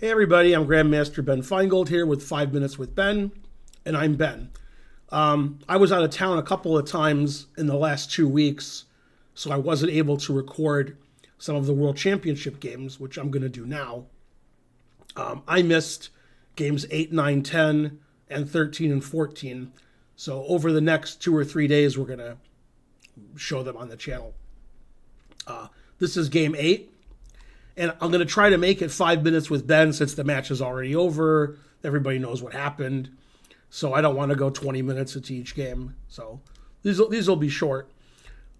Hey everybody, I'm Grandmaster Ben Finegold here with 5 Minutes with Ben, and I'm Ben. I was out of town a couple of times in the last 2 weeks, so I wasn't able to record some of the World Championship games, which I'm going to do now. I missed games 8, 9, 10, and 13 and 14, so over the next 2 or 3 days we're going to show them on the channel. This is game 8. And I'm going to try to make it 5 minutes with Ben since the match is already over. Everybody knows what happened. So I don't want to go 20 minutes into each game. So these will be short.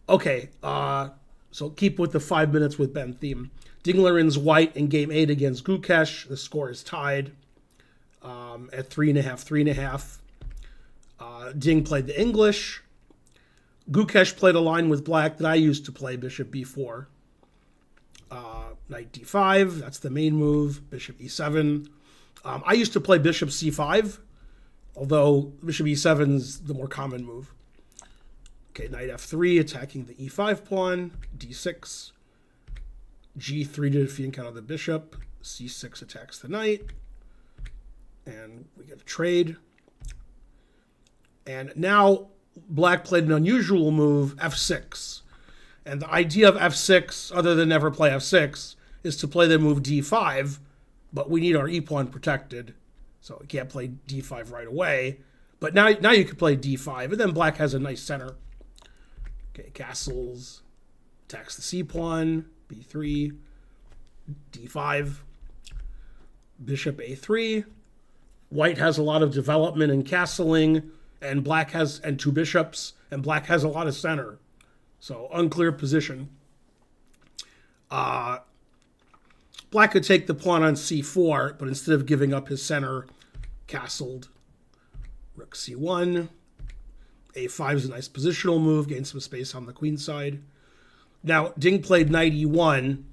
Okay, so keep with the 5 minutes with Ben theme. Liren's white in game 8 against Gukesh. The score is tied at 3.5. Ding played the English. Gukesh played a line with black that I used to play, bishop b4. Knight d5, that's the main move. Bishop e7. I used to play bishop c5, although bishop e7 is the more common move. Okay, knight f3, attacking the e5 pawn. d6. g3 to defeat and counter the bishop. c6 attacks the knight. And we get a trade. And now black played an unusual move, f6. And the idea of f6, other than never play f6, is to play the move d5, but we need our e-pawn protected, so we can't play d5 right away. But now you can play d5, and then black has a nice center. Okay, castles, attacks the c-pawn, b3, d5, bishop a3. White has a lot of development and castling, and black has and 2 bishops, and black has a lot of center. So unclear position. Black could take the pawn on c4, but instead of giving up his center, castled. Rook c1. a5 is a nice positional move, gain some space on the queen side. Now, Ding played knight e1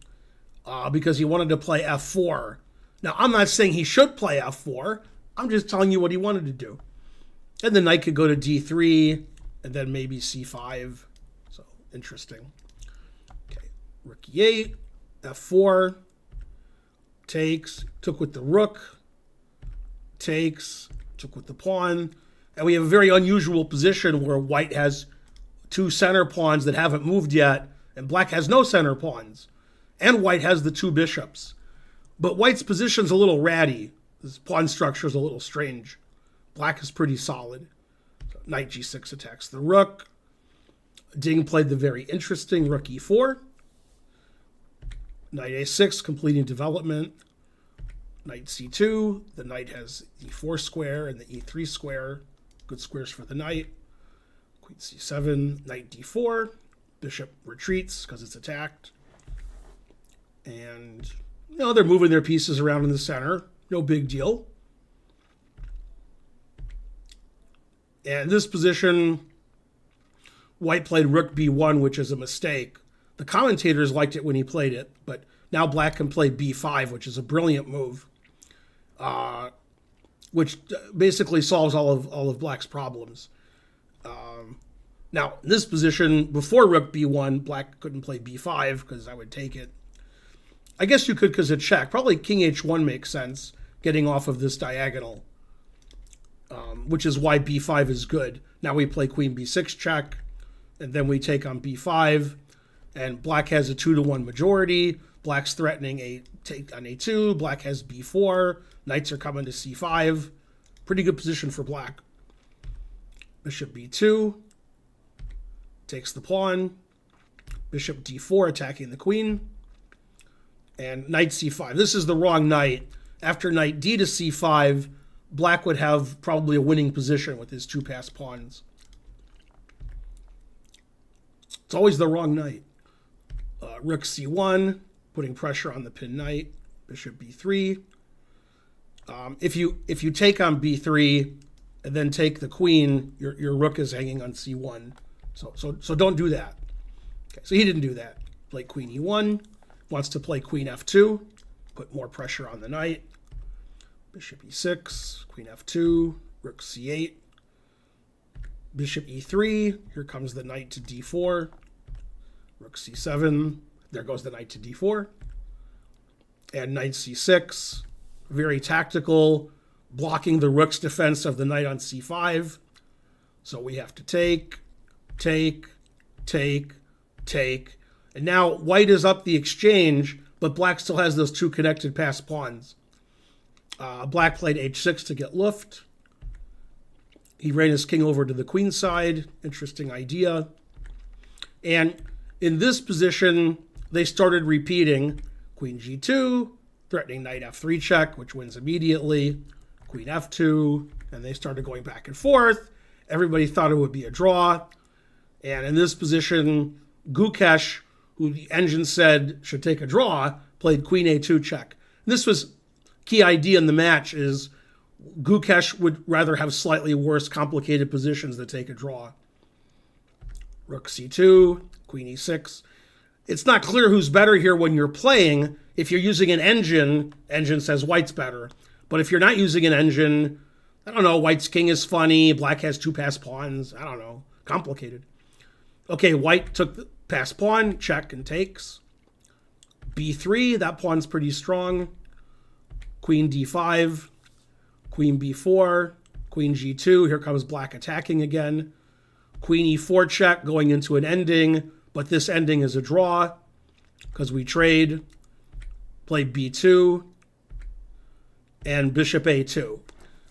because he wanted to play f4. Now, I'm not saying he should play f4. I'm just telling you what he wanted to do. And the knight could go to d3, and then maybe c5. So, interesting. Okay, rook e8, f4, takes, took with the rook, takes, took with the pawn. And we have a very unusual position where white has 2 center pawns that haven't moved yet, and black has no center pawns. And white has the 2 bishops. But white's position's a little ratty. His pawn structure is a little strange. Black is pretty solid. So knight g6 attacks the rook. Ding played the very interesting rook e4. Knight a6, completing development. Knight c2. The knight has e4 square and the e3 square. Good squares for the knight. Queen c7, knight d4. Bishop retreats because it's attacked. And, they're moving their pieces around in the center. No big deal. And this position, white played rook b1, which is a mistake. The commentators liked it when he played it, but now black can play b5, which is a brilliant move, which basically solves all of black's problems. Now, in this position, before rook b1, black couldn't play b5 because I would take it. I guess you could because it's check. Probably king h1 makes sense, getting off of this diagonal, which is why b5 is good. Now we play queen b6 check, and then we take on b5, and black has a 2-to-1 majority. Black's threatening a take on a2. Black has b4. Knights are coming to c5. Pretty good position for black. Bishop b2. Takes the pawn. Bishop d4 attacking the queen. And knight c5. This is the wrong knight. After knight d to c5, black would have probably a winning position with his 2 passed pawns. It's always the wrong knight. Rook c1, putting pressure on the pinned knight. Bishop b3. If you take on b3 and then take the queen, your rook is hanging on c1. So don't do that. Okay, so he didn't do that. Play queen e1. Wants to play queen f2. Put more pressure on the knight. Bishop e6. Queen f2. Rook c8. Bishop e3. Here comes the knight to d4. Rook c7. There goes the knight to d4. And knight c6. very tactical, blocking the rook's defense of the knight on c5. So we have to take. And now white is up the exchange, but black still has those two connected passed pawns. Black played h6 to get luft. He ran his king over to the queen side. Interesting idea. And in this position, they started repeating queen g2, threatening knight f3 check, which wins immediately, queen f2, and they started going back and forth. Everybody thought it would be a draw. And in this position, Gukesh, who the engine said should take a draw, played queen a2 check. And this was key idea in the match is Gukesh would rather have slightly worse complicated positions than take a draw. Rook c2, queen e6. It's not clear who's better here when you're playing. If you're using an engine says white's better. But if you're not using an engine, I don't know, white's king is funny, black has two passed pawns, I don't know, complicated. Okay, white took the passed pawn, check and takes. b3, that pawn's pretty strong. Queen d5, queen b4, queen g2, here comes black attacking again. Queen e4 check going into an ending, but this ending is a draw because we trade. Play b2 and bishop a2.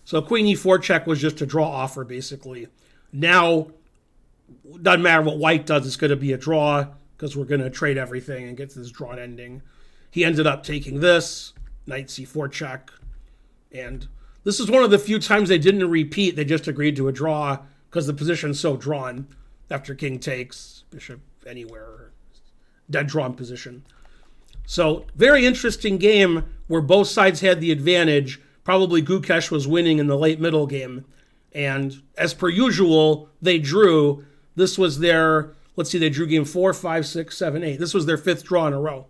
So queen e4 check was just a draw offer, basically. Now, doesn't matter what white does, it's going to be a draw because we're going to trade everything and get to this drawn ending. He ended up taking this, knight c4 check. And this is one of the few times they didn't repeat. They just agreed to a draw because the position's so drawn after king takes, bishop anywhere, dead drawn position. So very interesting game where both sides had the advantage. Probably Gukesh was winning in the late middle game. And as per usual, they drew. This was their, let's see, they drew game 4, 5, 6, 7, 8. This was their fifth draw in a row.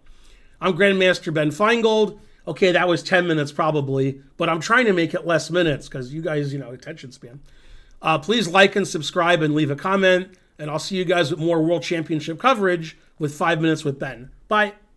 I'm Grandmaster Ben Finegold. Okay, that was 10 minutes probably, but I'm trying to make it less minutes because you guys, attention span. Please like and subscribe and leave a comment, and I'll see you guys with more World Championship coverage with 5 Minutes with Ben. Bye.